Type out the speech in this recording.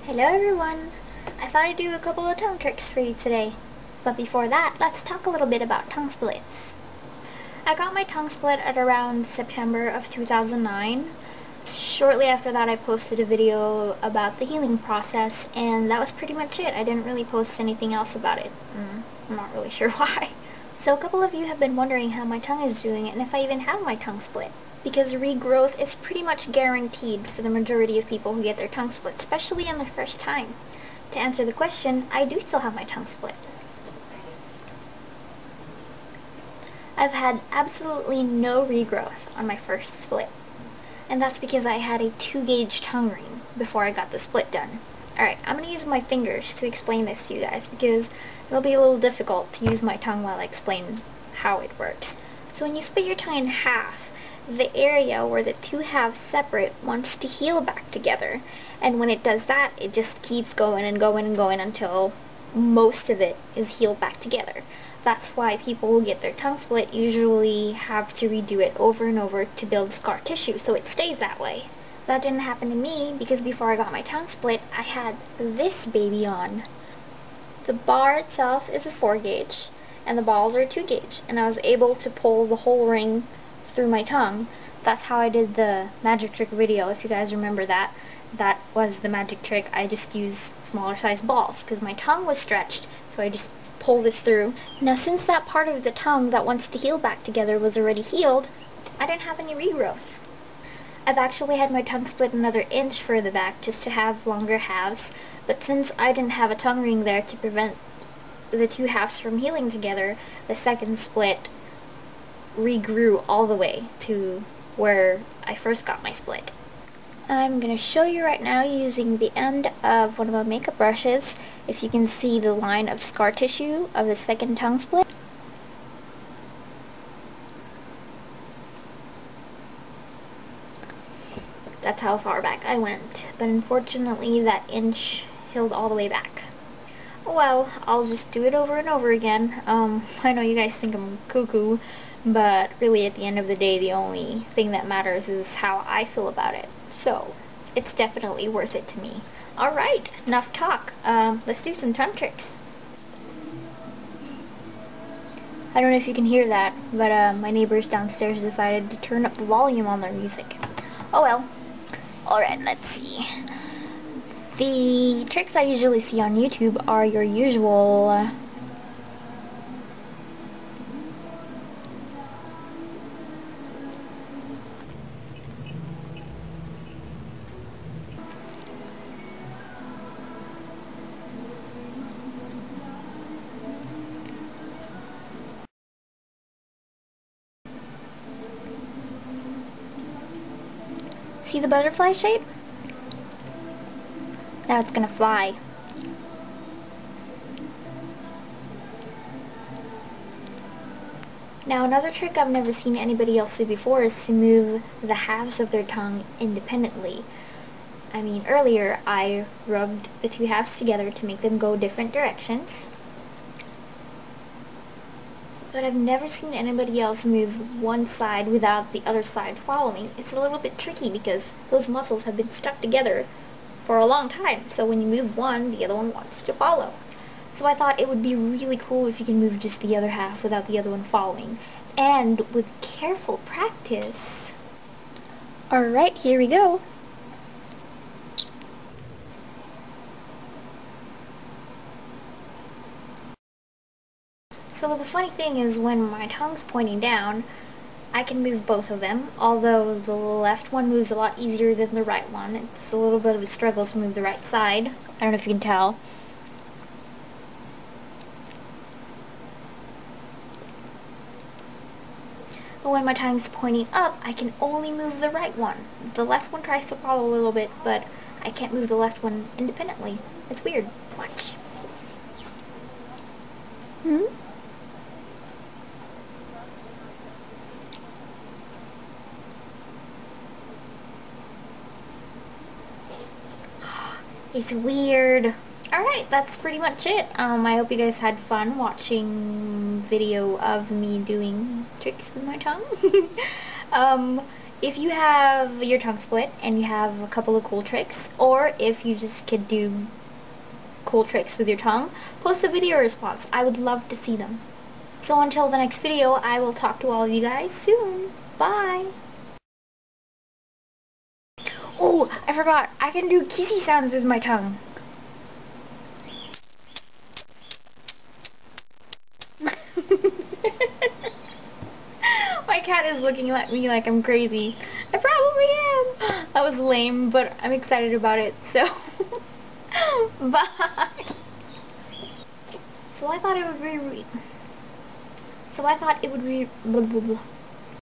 Hello everyone! I thought I'd do a couple of tongue tricks for you today. But before that, let's talk a little bit about tongue splits. I got my tongue split at around September of 2009. Shortly after that I posted a video about the healing process, and that was pretty much it. I didn't really post anything else about it. I'm not really sure why. So a couple of you have been wondering how my tongue is doing and if I even have my tongue split. Because regrowth is pretty much guaranteed for the majority of people who get their tongue split, especially in their first time. To answer the question, I do still have my tongue split. I've had absolutely no regrowth on my first split. And that's because I had a 2-gauge tongue ring before I got the split done. Alright, I'm going to use my fingers to explain this to you guys because it'll be a little difficult to use my tongue while I explain how it works. So when you split your tongue in half, the area where the two halves separate wants to heal back together, and when it does that, it just keeps going and going and going until most of it is healed back together. That's why people who get their tongue split usually have to redo it over and over to build scar tissue so it stays that way. That didn't happen to me because before I got my tongue split, I had this baby on. The bar itself is a 4-gauge and the balls are 2-gauge, and I was able to pull the whole ring through my tongue. That's how I did the magic trick video, if you guys remember that. That was the magic trick. I just used smaller size balls because my tongue was stretched, so I just pulled this through. Now since that part of the tongue that wants to heal back together was already healed, I didn't have any regrowth. I've actually had my tongue split another inch further back just to have longer halves, but since I didn't have a tongue ring there to prevent the two halves from healing together, the second split regrew all the way to where I first got my split. I'm going to show you right now using the end of one of my makeup brushes if you can see the line of scar tissue of the second tongue split. That's how far back I went, but unfortunately that inch healed all the way back. Well, I'll just do it over and over again. I know you guys think I'm cuckoo, but really at the end of the day the only thing that matters is how I feel about it. So, it's definitely worth it to me. Alright, enough talk. Let's do some tongue tricks. I don't know if you can hear that, but my neighbors downstairs decided to turn up the volume on their music. Oh well. Alright, let's see. The tricks I usually see on YouTube are your usual see the butterfly shape? Now it's gonna fly. Now another trick I've never seen anybody else do before is to move the halves of their tongue independently. I mean, earlier I rubbed the two halves together to make them go different directions. But I've never seen anybody else move one side without the other side following. It's a little bit tricky because those muscles have been stuck together for a long time, so when you move one, the other one wants to follow. So I thought it would be really cool if you can move just the other half without the other one following. And with careful practice... Alright, here we go. So the funny thing is when my tongue's pointing down, I can move both of them, although the left one moves a lot easier than the right one. It's a little bit of a struggle to move the right side. I don't know if you can tell. But when my tongue's pointing up, I can only move the right one. The left one tries to follow a little bit, but I can't move the left one independently. It's weird. Watch. It's weird. Alright, that's pretty much it. I hope you guys had fun watching video of me doing tricks with my tongue. if you have your tongue split and you have a couple of cool tricks, or if you just could do cool tricks with your tongue, post a video response. I would love to see them. So until the next video, I will talk to all of you guys soon. Bye! Oh, I forgot. I can do kissy sounds with my tongue. My cat is looking at me like I'm crazy. I probably am. That was lame, but I'm excited about it, so bye. So I thought it would be blah, blah, blah.